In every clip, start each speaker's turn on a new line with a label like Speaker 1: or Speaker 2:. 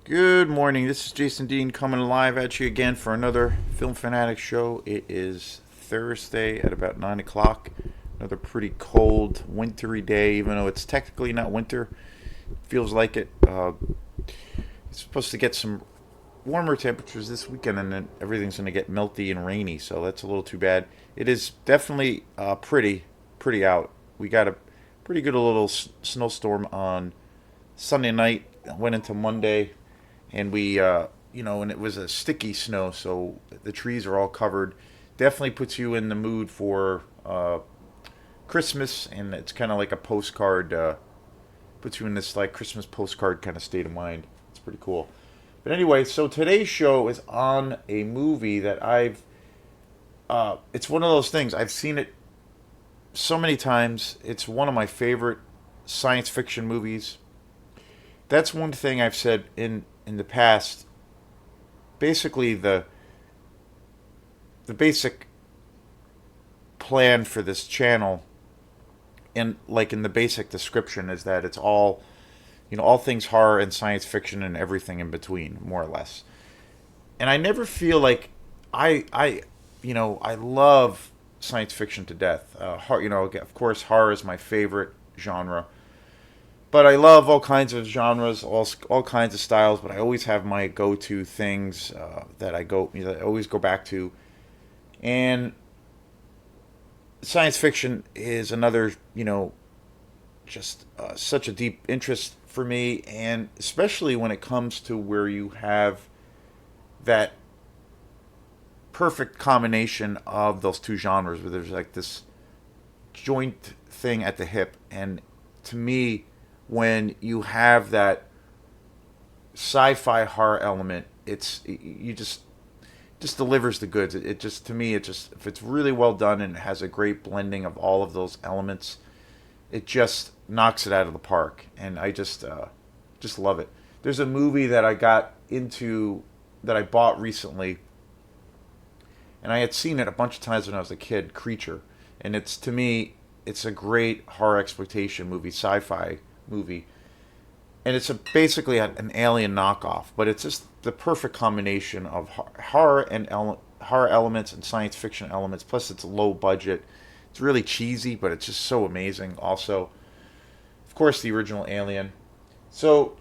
Speaker 1: Good morning. This is Jason Dean coming live at you again for another Film Fanatic show. It is Thursday at about 9 o'clock. Another pretty cold, wintry day, even though it's technically not winter. Feels like it. It's supposed to get some warmer temperatures this weekend, and then everything's going to get milty and rainy, so that's a little too bad. It is definitely pretty out. We got a pretty good little snowstorm on Sunday night, went into Monday, and and it was a sticky snow, so the trees are all covered. Definitely puts you in the mood for Christmas, and it's kind of like a postcard. Puts you in this like Christmas postcard kind of state of mind. It's pretty cool. But anyway, so today's show is on a movie that I've. It's one of those things I've seen it so many times. It's one of my favorite science fiction movies. That's one thing I've said in the past. Basically, the basic plan for this channel, and like in the basic description, is that it's all things horror and science fiction and everything in between, more or less. And I never feel like I love science fiction to death. Of course, horror is my favorite genre, but I love all kinds of genres, all kinds of styles. But I always have my go-to things that I always go back to, and science fiction is another, just such a deep interest for me, and especially when it comes to where you have that perfect combination of those two genres, where there's like this joint thing at the hip. And to me, when you have that sci-fi horror element, it's you just delivers the goods. It just, to me, it just, if it's really well done and it has a great blending of all of those elements, it just knocks it out of the park, and I just love it. There's a movie that I got into that I bought recently, and I had seen it a bunch of times when I was a kid. Creature, and it's, to me, it's a great horror exploitation movie, sci-fi movie, and it's basically an alien knockoff, but it's just the perfect combination of horror elements and science fiction elements. Plus, it's low budget. It's really cheesy, but it's just so amazing. Also, of course, the original Alien. So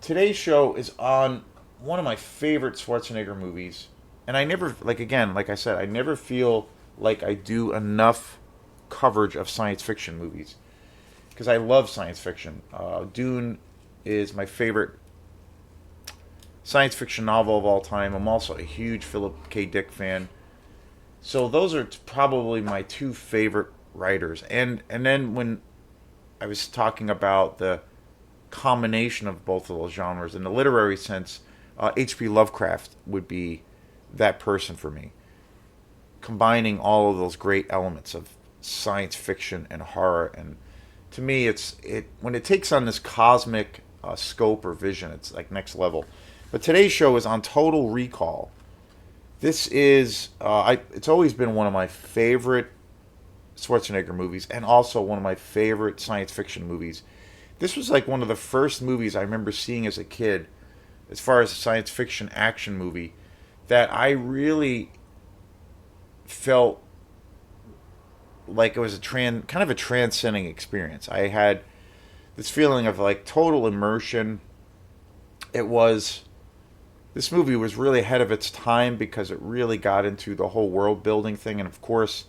Speaker 1: today's show is on one of my favorite Schwarzenegger movies, and I never, like, again, like I said, I never feel like I do enough coverage of science fiction movies because I love science fiction. Dune is my favorite science fiction novel of all time. I'm also a huge Philip K. Dick fan. So those are probably my two favorite writers. And then when I was talking about the combination of both of those genres in the literary sense, H.P. Lovecraft would be that person for me, combining all of those great elements of science fiction and horror. And to me, it when it takes on this cosmic scope or vision, it's like next level. But today's show is on Total Recall. This is it's always been one of my favorite Schwarzenegger movies, and also one of my favorite science fiction movies. This was like one of the first movies I remember seeing as a kid, as far as a science fiction action movie, that I really felt like it was kind of a transcending experience. I had this feeling of like total immersion. It was This movie was really ahead of its time because it really got into the whole world building thing. And of course,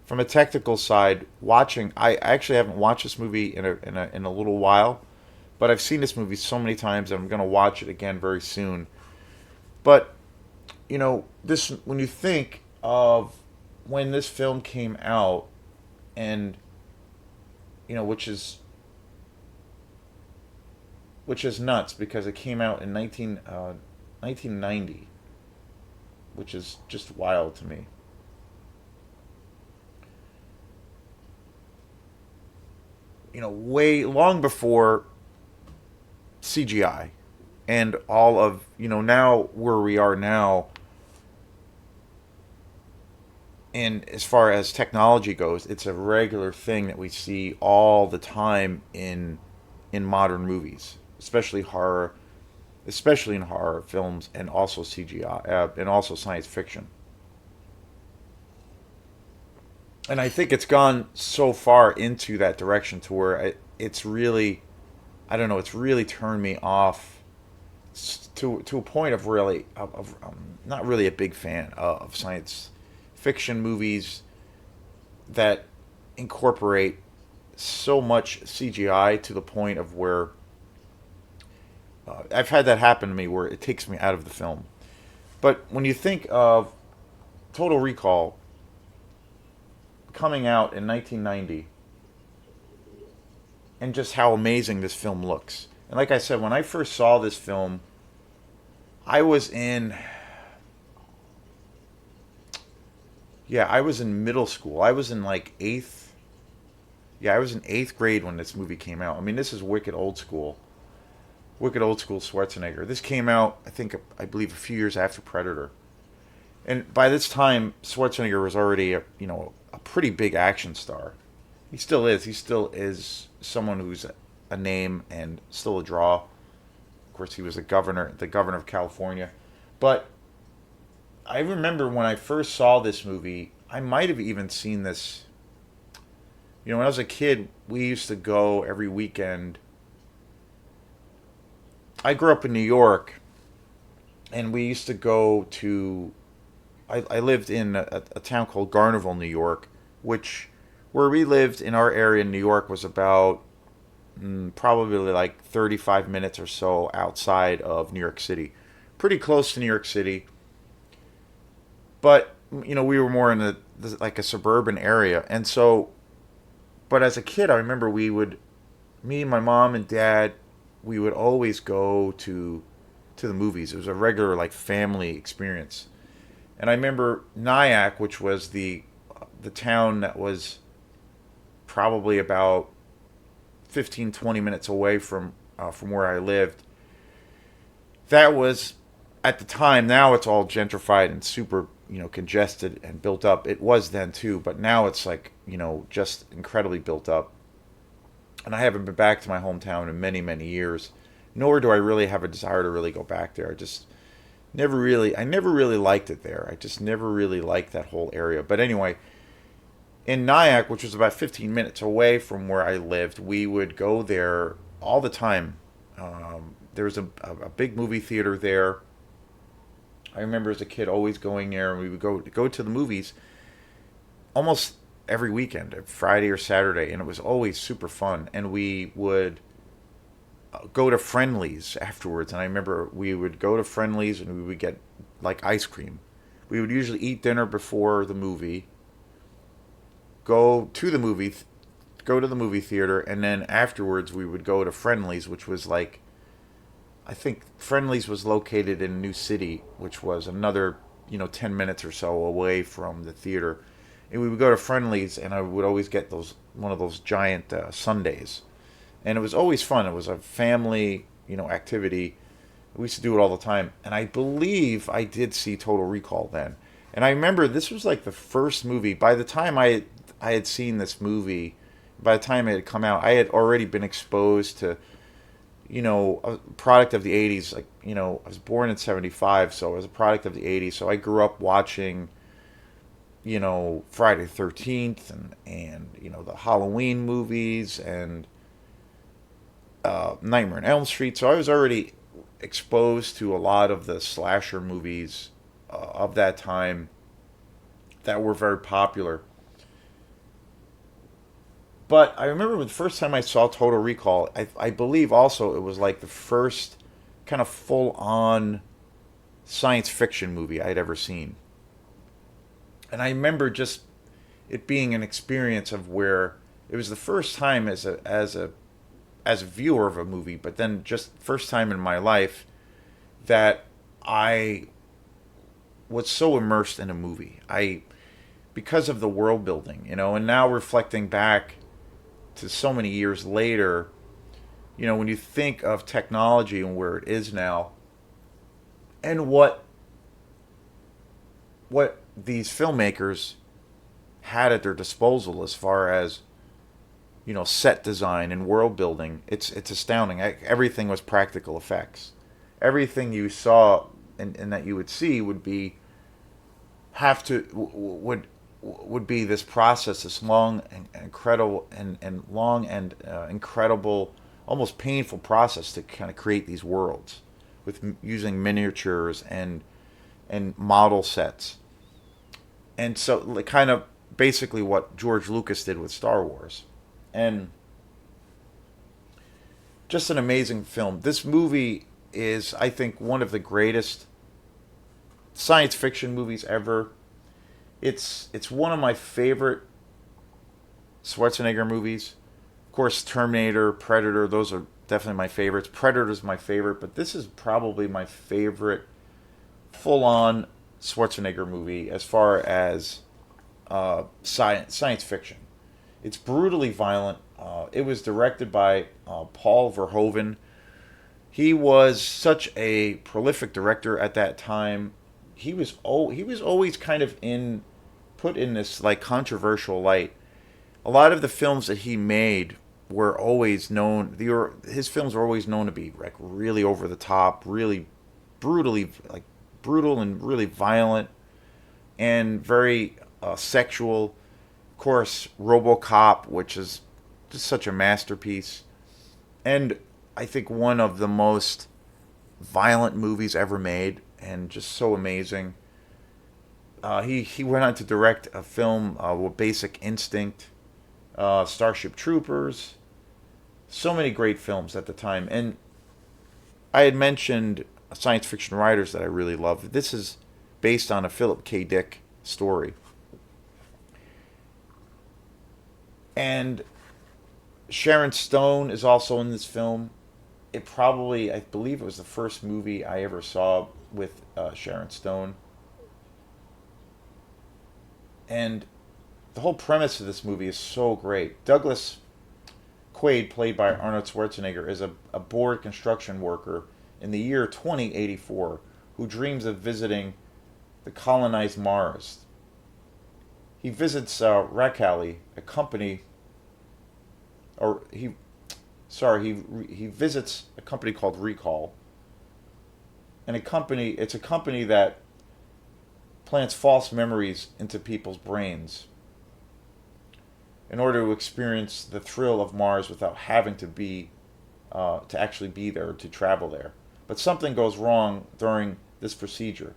Speaker 1: from a technical side, I actually haven't watched this movie in a little while, but I've seen this movie so many times and I'm going to watch it again very soon. But this, when you think of when this film came out, and which is nuts because it came out in 1990, which is just wild to me. Way long before CGI and all of, now where we are now, and as far as technology goes, it's a regular thing that we see all the time in modern movies, especially horror. especially in horror films and also CGI and also science fiction. And I think it's gone so far into that direction to where it's really, I don't know, it's really turned me off to a point of really of not really a big fan of science fiction movies that incorporate so much CGI to the point of where I've had that happen to me where it takes me out of the film. But when you think of Total Recall coming out in 1990 and just how amazing this film looks. And like I said, when I first saw this film, I was in I was in middle school. I was in like 8th. Yeah, I was in 8th grade when this movie came out. I mean, this is wicked old school. Wicked old school Schwarzenegger. This came out, I believe a few years after Predator. And by this time, Schwarzenegger was already a pretty big action star. He still is. He still is someone who's a name and still a draw. Of course, he was the governor of California. But I remember when I first saw this movie, I might have even seen this. When I was a kid, we used to go every weekend. I grew up in New York, and we used to go to. I lived in a town called Garnerville, New York, which where we lived in our area in New York was about probably like 35 minutes or so outside of New York City. Pretty close to New York City. But, we were more in like a suburban area. And so, but as a kid, I remember me, my mom and dad, we would always go to the movies. It was a regular like family experience. And I remember Nyack, which was the town that was probably about 15, 20 minutes away from where I lived. That was at the time. Now it's all gentrified and super congested and built up. It was then too, but now it's like just incredibly built up. And I haven't been back to my hometown in many, many years. Nor do I really have a desire to really go back there. I never really liked it there. I just never really liked that whole area. But anyway, in Nyack, which was about 15 minutes away from where I lived, we would go there all the time. There was a big movie theater there. I remember as a kid always going there, and we would go to the movies almost every weekend, Friday or Saturday, and it was always super fun. And we would go to Friendlies afterwards, and I remember we would go to Friendlies and we would get like ice cream. We would usually eat dinner before the movie, go to the movie, go to the movie theater, and then afterwards we would go to Friendlies, which was like, I think Friendlies was located in New City, which was another 10 minutes or so away from the theater. And we would go to Friendlies, and I would always get one of those giant sundaes. And it was always fun. It was a family, activity. We used to do it all the time. And I believe I did see Total Recall then. And I remember this was like the first movie. By the time I had seen this movie, by the time it had come out, I had already been exposed to, a product of the 80s. Like, I was born in 75, so I was a product of the 80s. So I grew up watching, Friday the 13th and the Halloween movies and Nightmare on Elm Street. So I was already exposed to a lot of the slasher movies of that time that were very popular. But I remember the first time I saw Total Recall, I believe also it was like the first kind of full-on science fiction movie I'd ever seen. And I remember just it being an experience of where it was the first time as a viewer of a movie, but then just first time in my life that I was so immersed in a movie. Because of the world building, and now reflecting back to so many years later, when you think of technology and where it is now, and what these filmmakers had at their disposal as far as set design and world building, it's astounding. Everything was practical effects. everything you saw and that you would see would be have to would be this process, this long and incredible and long and incredible, almost painful process to kind of create these worlds with using miniatures and model sets, and so like, kind of basically what George Lucas did with Star Wars, and just an amazing film. This movie is, I think, one of the greatest science fiction movies ever. It's one of my favorite Schwarzenegger movies. Of course, Terminator, Predator, those are definitely my favorites. Predator's my favorite, but this is probably my favorite full-on Schwarzenegger movie as far as science fiction. It's brutally violent. It was directed by Paul Verhoeven. He was such a prolific director at that time. He was always kind of in put in this like controversial light. A lot of the films that he made were always known. His films were always known to be like really over the top, really brutally like brutal and really violent and very sexual. Of course, RoboCop, which is just such a masterpiece, and I think one of the most violent movies ever made, and just so amazing. He went on to direct a film with Basic Instinct, Starship Troopers, so many great films at the time. And I had mentioned science fiction writers that I really love. This is based on a Philip K. Dick story. And Sharon Stone is also in this film. I believe it was the first movie I ever saw with Sharon Stone. And the whole premise of this movie is so great. Douglas Quaid, played by Arnold Schwarzenegger, is a bored construction worker in the year 2084 who dreams of visiting the colonized Mars. He visits Rakali, a company, or he visits a company called Recall, and it's a company that plants false memories into people's brains in order to experience the thrill of Mars without having to actually be there, to travel there. But something goes wrong during this procedure.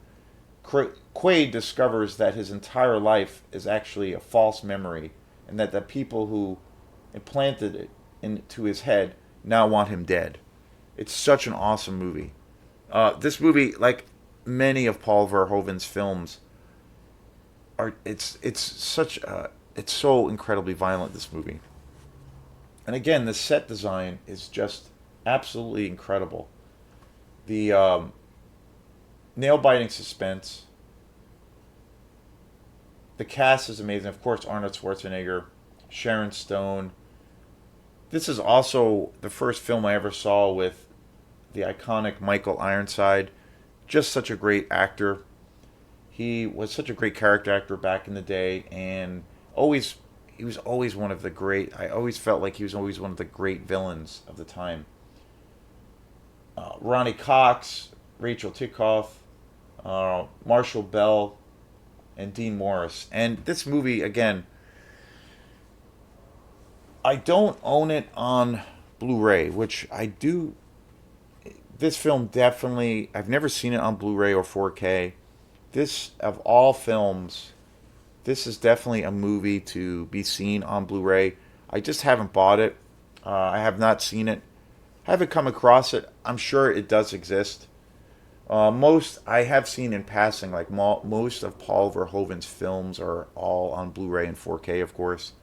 Speaker 1: Quaid discovers that his entire life is actually a false memory, and that the people who implanted it into his head now want him dead. It's such an awesome movie. This movie, like many of Paul Verhoeven's films, it's so incredibly violent. This movie, and again, the set design is just absolutely incredible. The nail-biting suspense. The cast is amazing. Of course, Arnold Schwarzenegger, Sharon Stone. This is also the first film I ever saw with the iconic Michael Ironside. Just such a great actor. He was such a great character actor back in the day, and he was always one of the great. I always felt like he was always one of the great villains of the time. Ronnie Cox, Rachel Ticoff, Marshall Bell, and Dean Morris. And this movie, again, I don't own it on Blu-ray, which I do. This film definitely, I've never seen it on Blu-ray or 4K. This, of all films, this is definitely a movie to be seen on Blu-ray. I just haven't bought it. I have not seen it. I haven't come across it. I'm sure it does exist. Most I have seen in passing, like most of Paul Verhoeven's films are all on Blu-ray and 4K, of course.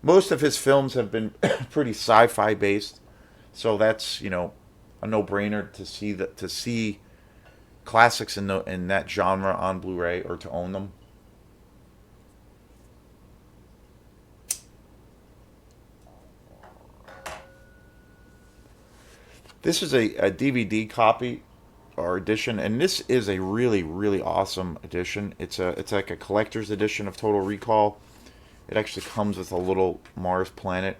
Speaker 1: Most of his films have been pretty sci-fi based, so that's a no-brainer to see classics in that genre on Blu-ray or to own them. This is a DVD copy or edition, and this is a really really awesome edition. It's like a collector's edition of Total Recall. It actually comes with a little Mars planet,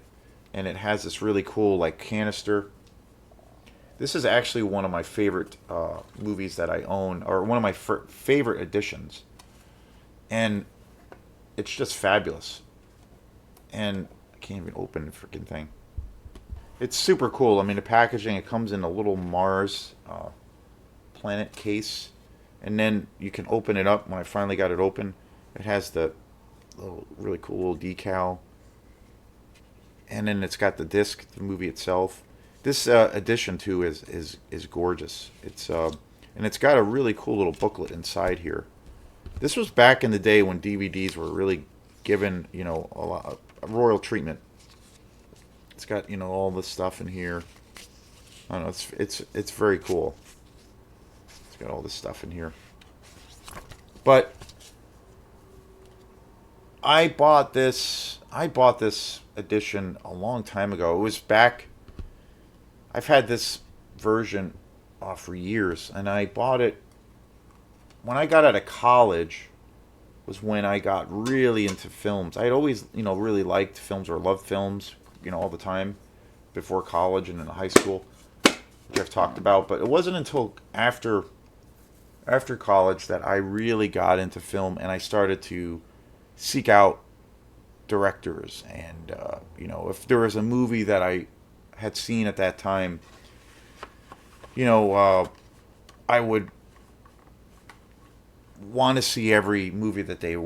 Speaker 1: and it has this really cool like canister. This is actually one of my favorite movies that I own, or one of my favorite editions, and it's just fabulous. And I can't even open the freaking thing. It's super cool. I mean, the packaging, it comes in a little Mars planet case, and then you can open it up. When I finally got it open, it has the little, really cool little decal, and then it's got the disc, the movie itself. This edition too is gorgeous. It's and it's got a really cool little booklet inside here. This was back in the day when DVDs were really given, a lot of royal treatment. It's got, all this stuff in here. I don't know. It's very cool. It's got all this stuff in here. But I bought this edition a long time ago. It was back. I've had this version for years, and I bought it when I got out of college. Was when I got really into films. I had always, really liked films or loved films, all the time before college and in high school, which I've talked about. But it wasn't until after college that I really got into film, and I started to seek out directors. And if there was a movie that I had seen at that time, I would want to see every movie that they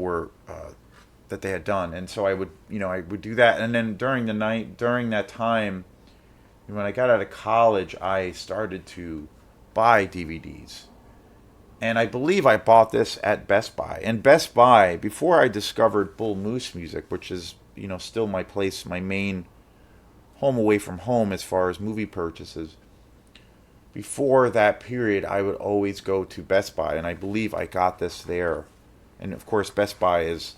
Speaker 1: had done, and so I would do that. And then during that time, when I got out of college, I started to buy DVDs, and I believe I bought this at Best Buy. And Best Buy, before I discovered Bull Moose Music, which is still my place, my main home away from home as far as movie purchases. Before that period, I would always go to Best Buy, and I believe I got this there. And of course, Best Buy is,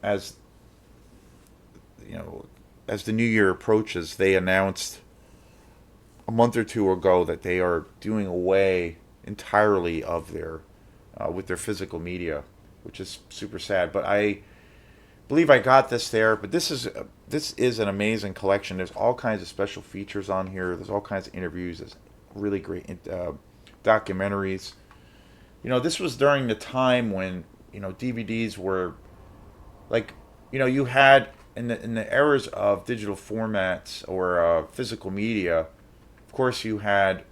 Speaker 1: as as the new year approaches, they announced a month or two ago that they are doing away entirely of their with their physical media, which is super sad. But I believe I got this there. But this is an amazing collection. There's all kinds of special features on here. There's all kinds of interviews. There's really great documentaries. This was during the time when DVDs were like, you had in the eras of digital formats or physical media. Of course, you had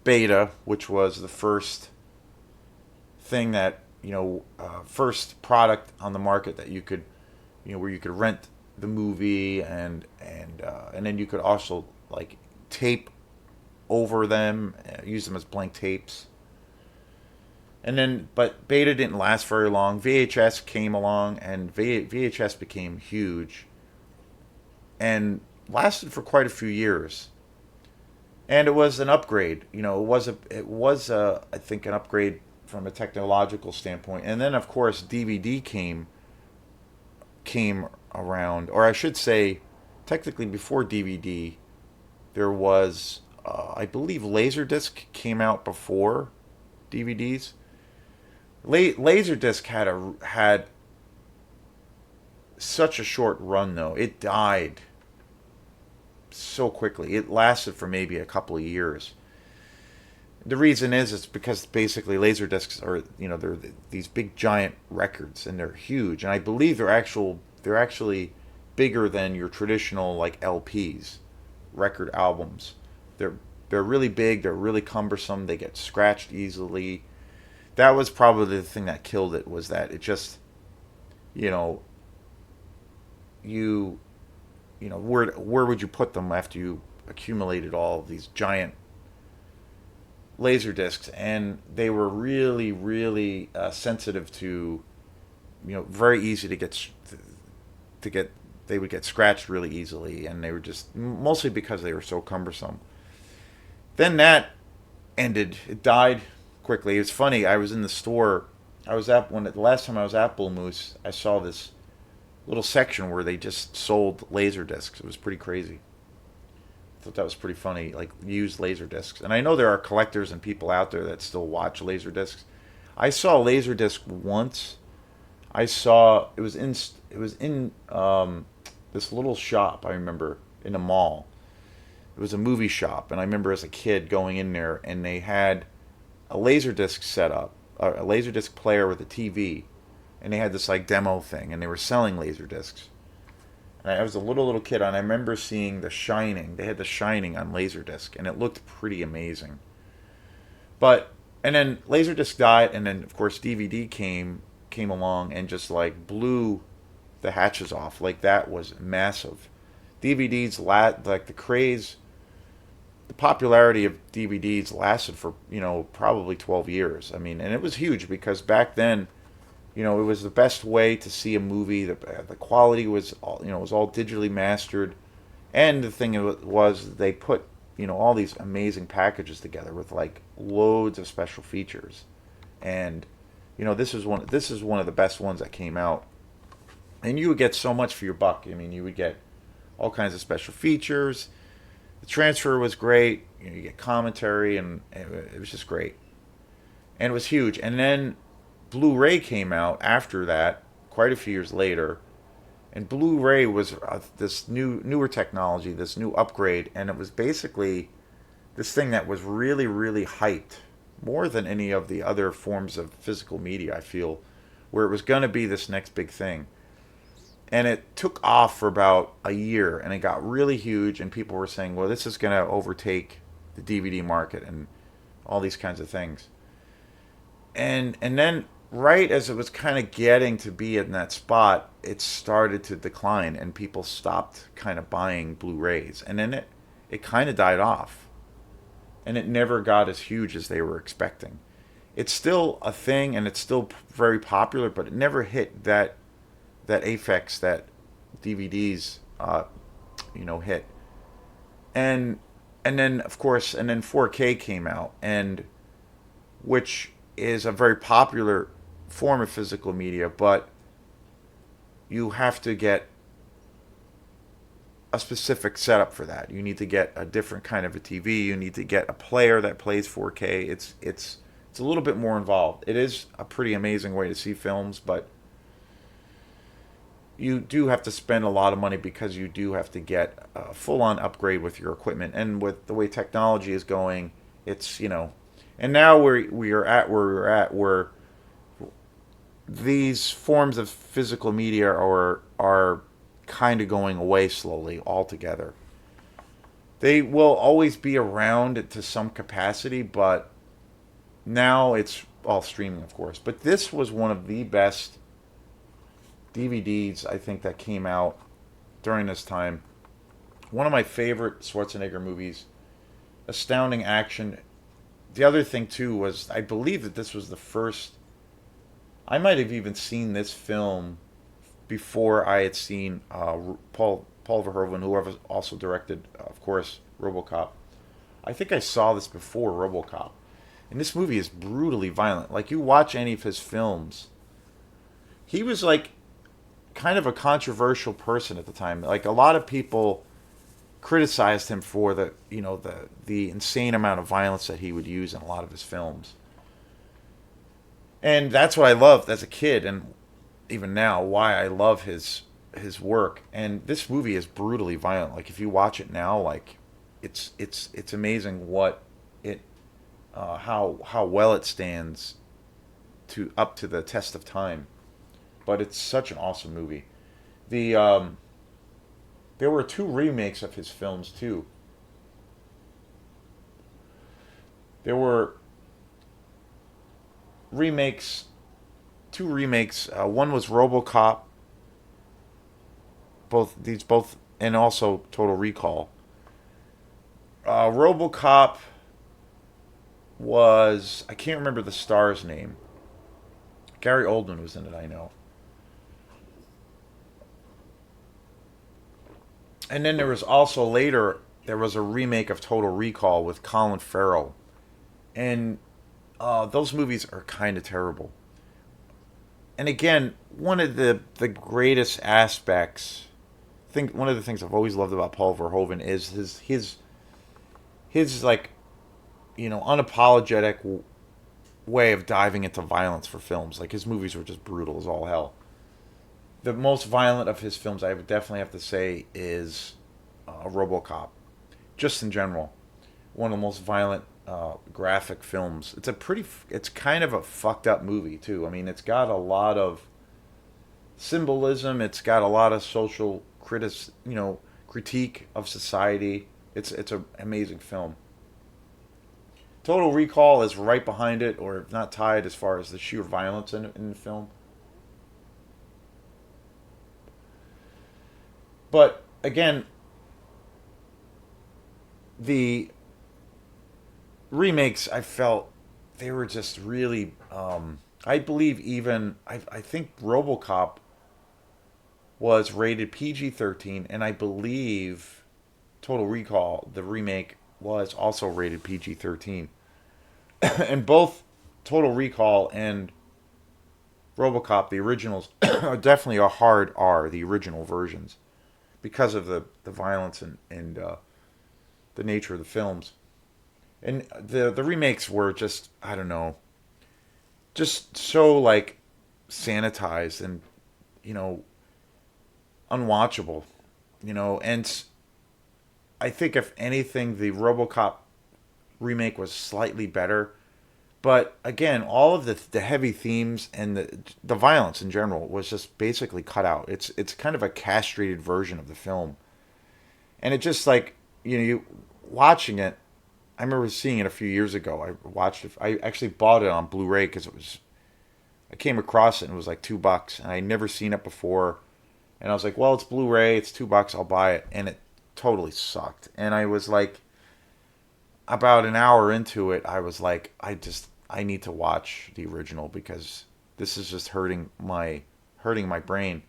Speaker 1: Beta, which was the first thing that first product on the market that you could, where you could rent the movie, and then you could also like tape over them, use them as blank tapes. And then, but Beta didn't last very long. VHS came along, and VHS became huge, and lasted for quite a few years. And it was an upgrade. It was I think an upgrade from a technological standpoint. And then, of course, DVD came around, or I should say, technically before DVD, there was, I believe, Laserdisc came out before DVDs. Laserdisc had such a short run, though. It died so quickly. It lasted for maybe a couple of years. The reason is it's because basically Laserdiscs are, they're these big giant records, and they're huge, and I believe they're actually bigger than your traditional like LPs, record albums. They're really big. They're really cumbersome. They get scratched easily. That was probably the thing that killed it, was that it just, you know, you, where would you put them after you accumulated all of these giant laser discs? And they were really, really sensitive to, very easy to get. They would get scratched really easily, and they were just mostly because they were so cumbersome. Then that ended. It died quickly. It's funny. I was in the store. The last time I was at Bull Moose, I saw this little section where they just sold laser discs. It was pretty crazy. I thought that was pretty funny, like used laser discs. And I know there are collectors and people out there that still watch laser discs. I saw a laser disc once. It was in this little shop, I remember, in a mall. It was a movie shop, and I remember as a kid going in there, and they had a laser disc set up, a laser disc player with a TV, and they had this like demo thing, and they were selling laser discs. And I was a little kid, and I remember seeing The Shining. They had The Shining on Laserdisc, and it looked pretty amazing. But and then Laserdisc died, and then of course DVD came along and just like blew the hatches off. Like that was massive. DVDs like the craze, the popularity of DVDs lasted for probably 12 years. I mean, and it was huge because back then it was the best way to see a movie. The quality was all, it was all digitally mastered, and the thing was they put all these amazing packages together with like loads of special features, and this is one of the best ones that came out, and you would get so much for your buck. I mean, you would get all kinds of special features. The transfer was great. You get commentary, and it was just great, and it was huge. And then Blu-ray came out after that, quite a few years later, and Blu-ray was this newer technology, this new upgrade, and it was basically this thing that was really, really hyped more than any of the other forms of physical media. I feel where it was going to be this next big thing, and it took off for about a year, and it got really huge, and people were saying, "Well, this is going to overtake the DVD market and all these kinds of things." And then right as it was kind of getting to be in that spot, it started to decline, and people stopped kind of buying Blu-rays, and then it kind of died off, and it never got as huge as they were expecting. It's still a thing, and it's still very popular, but it never hit that apex that DVDs hit. And then of course, and then 4K came out, and which is a very popular form of physical media, but you have to get a specific setup for that. You need to get a different kind of a TV. You need to get a player that plays 4K. It's a little bit more involved. It is a pretty amazing way to see films, but you do have to spend a lot of money because you do have to get a full-on upgrade with your equipment. And with the way technology is going, it's and now we are at where we're at, where these forms of physical media are kind of going away slowly altogether. They will always be around to some capacity, but now it's all streaming, of course. But this was one of the best DVDs I think that came out during this time. One of my favorite Schwarzenegger movies. Astounding action. The other thing too was I believe that this was the first. I might have even seen this film before I had seen Paul Verhoeven, who also directed, of course, RoboCop. I think I saw this before RoboCop, and this movie is brutally violent. Like, you watch any of his films, he was like kind of a controversial person at the time. Like, a lot of people criticized him for the insane amount of violence that he would use in a lot of his films. And that's what I loved as a kid, and even now, why I love his work. And this movie is brutally violent. Like, if you watch it now, like it's amazing what it how well it stands up to the test of time. But it's such an awesome movie. There were two remakes of his films too. There were two remakes. One was RoboCop. Both, and also Total Recall. RoboCop was, I can't remember the star's name. Gary Oldman was in it, I know. And then there was also later, there was a remake of Total Recall with Colin Farrell. And those movies are kind of terrible. And again, one of the greatest aspects, one of the things I've always loved about Paul Verhoeven is his like, unapologetic way of diving into violence for films. Like, his movies were just brutal as all hell. The most violent of his films, I would definitely have to say, is RoboCop. just in general, one of the most violent graphic films. It's kind of a fucked up movie too. I mean, it's got a lot of symbolism. It's got a lot of social critique of society. It's an amazing film. Total Recall is right behind it, or if not tied, as far as the sheer violence in the film. But again, the remakes, I felt they were just really. I believe even I think RoboCop was rated PG-13, and I believe Total Recall, the remake, was also rated PG-13. And both Total Recall and RoboCop, the originals, are definitely a hard R, the original versions, because of the violence and the nature of the films. And the remakes were just, I don't know, just so like sanitized and you know unwatchable, and I think if anything the RoboCop remake was slightly better. But again, all of the heavy themes and the violence in general was just basically cut out. It's kind of a castrated version of the film, and it just like you watching it. I remember seeing it a few years ago. I watched it. I actually bought it on Blu-ray because it was. I came across it and it was like $2, and I'd never seen it before. And I was like, well, it's Blu-ray. It's $2. I'll buy it, and it totally sucked. And I was like, about an hour into it, I was like, I need to watch the original because this is just hurting my brain.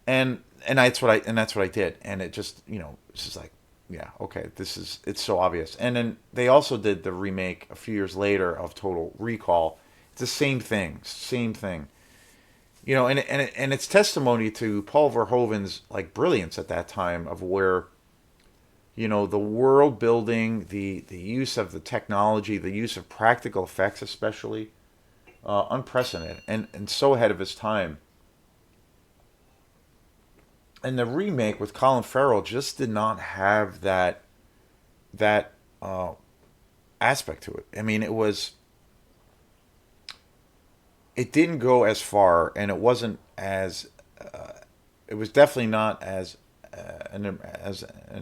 Speaker 1: And that's what I did. And it just it's just like, yeah, okay, it's so obvious. And then they also did the remake a few years later of Total Recall. It's the same thing. And it's testimony to Paul Verhoeven's like brilliance at that time of where the world building, the use of the technology, the use of practical effects, especially unprecedented and so ahead of his time. And the remake with Colin Farrell just did not have that aspect to it. I mean, it didn't go as far, and it wasn't as it was definitely not as an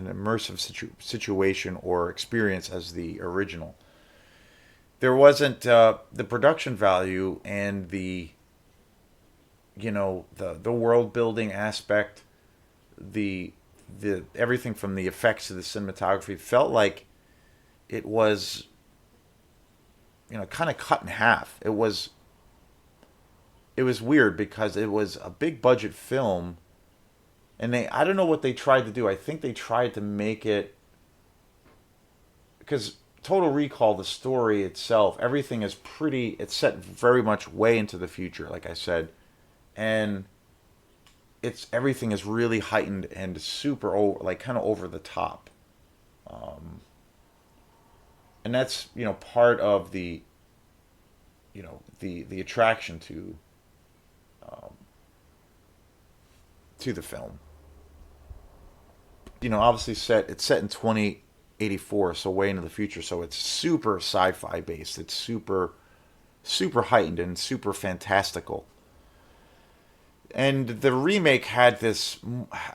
Speaker 1: immersive situation or experience as the original. There wasn't the production value and the world building aspect, the everything from the effects to the cinematography felt like it was kind of cut in half. It was weird because it was a big budget film, and I don't know what they tried to do. I think they tried to make it because Total Recall, the story itself, everything is it's set very much way into the future, like I said, and everything is really heightened and super over, like kind of over the top, and that's part of the attraction um, to the film. Obviously it's set in 2084, so way into the future. So it's super sci-fi based. It's super heightened and super fantastical. And the remake had this.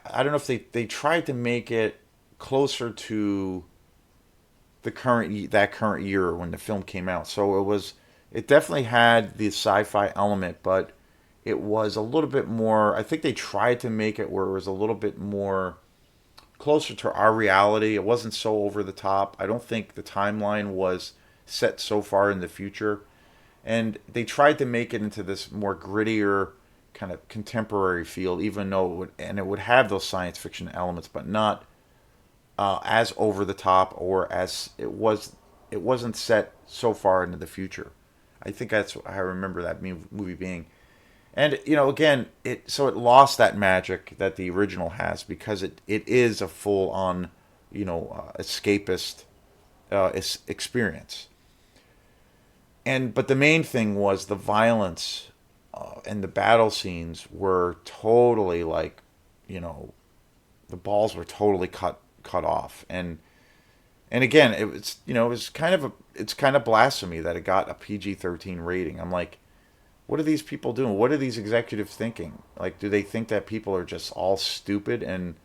Speaker 1: I don't know if they tried to make it closer to that current year when the film came out. So it definitely had the sci-fi element, but it was a little bit more. I think they tried to make it where it was a little bit more closer to our reality. It wasn't so over the top. I don't think the timeline was set so far in the future. And they tried to make it into this more grittier kind of contemporary feel, even though it would have those science fiction elements, but not as over the top or as it was. It wasn't set so far into the future. I think that's how I remember that movie being. And again, it lost that magic that the original has because it is a full on, escapist experience. But the main thing was the violence and the battle scenes were totally like, the balls were totally cut off. And again, it was, it was kind of it's kind of blasphemy that it got a PG-13 rating. I'm like, what are these people doing? What are these executives thinking? Like, do they think that people are just all stupid and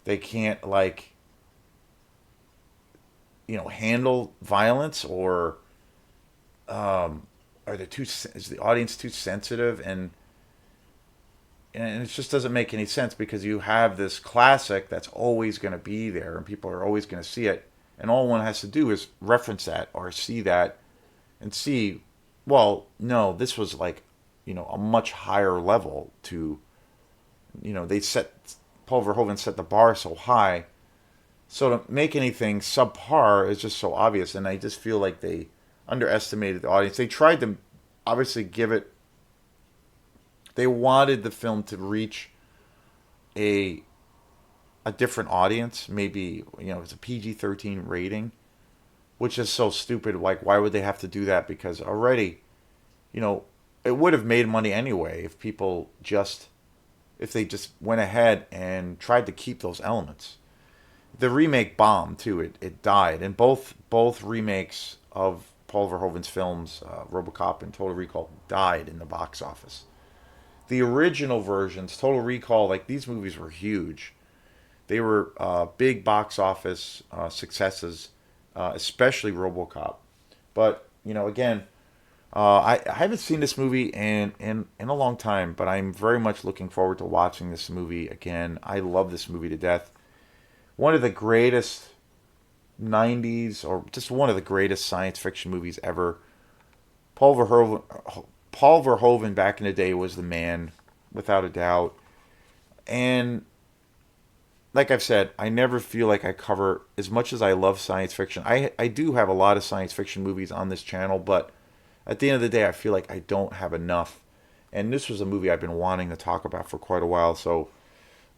Speaker 1: they can't, like, handle violence, or are they too is the audience too sensitive? And it just doesn't make any sense, because you have this classic that's always going to be there and people are always going to see it, and all one has to do is reference that or see that and see, well, no, this was like, a much higher level to, they set, Paul Verhoeven set the bar so high, so to make anything subpar is just so obvious. And I just feel like they underestimated the audience. They tried to obviously give it, they wanted the film to reach a a different audience. Maybe, it's a PG-13 rating, which is so stupid. Like, why would they have to do that? Because already, you know, it would have made money anyway if people just, if they just went ahead and tried to keep those elements. The remake bombed too. It died, and both remakes of Paul Verhoeven's films, RoboCop and Total Recall, died in the box office. The original versions, Total Recall, like, these movies were huge. They were big box office successes, especially RoboCop. But again, I haven't seen this movie in a long time, but I'm very much looking forward to watching this movie again. I love this movie to death. One of the greatest 90s, or just one of the greatest science fiction movies ever. Paul Verhoeven back in the day was the man, without a doubt. And like I've said, I never feel like I cover, as much as I love science fiction. I do have a lot of science fiction movies on this channel, but at the end of the day, I feel like I don't have enough. And this was a movie I've been wanting to talk about for quite a while. So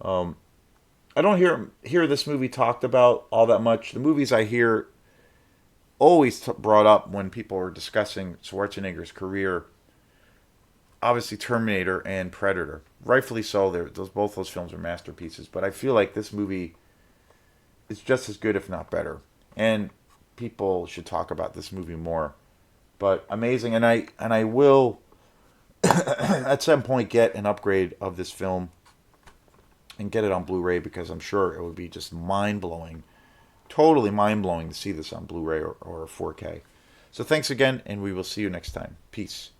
Speaker 1: I don't hear this movie talked about all that much. The movies I hear always brought up when people are discussing Schwarzenegger's career, obviously Terminator and Predator. Rightfully so. Both those films are masterpieces. But I feel like this movie is just as good, if not better. And people should talk about this movie more. But amazing, and I will at some point get an upgrade of this film and get it on Blu-ray, because I'm sure it would be just mind-blowing, totally mind-blowing to see this on Blu-ray or 4K. So thanks again, and we will see you next time. Peace.